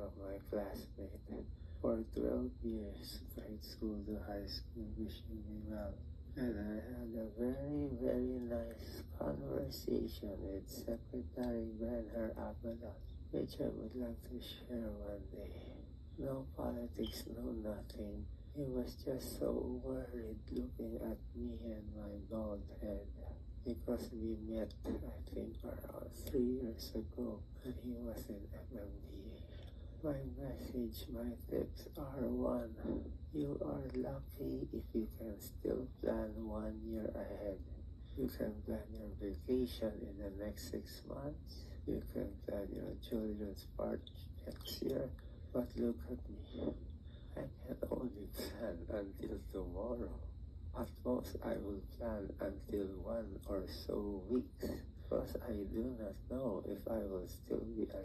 of my classmate. For 12 years, grade school to high school, wishing me well. And I had a very, very nice conversation with Secretary Benher Abalos, which I would like to share one day. No politics, no nothing. He was just so worried looking at me and my bald head. Because we met, I think, around 3 years ago when he was in MMDA. My message, my tips are: 1. You are lucky if you can still plan 1 year ahead. You can plan your vacation in the next 6 months. You can plan your children's party next year. But look at me. I can only plan until tomorrow. At most, I will plan until 1 or so weeks, because I do not know if I will still be alive.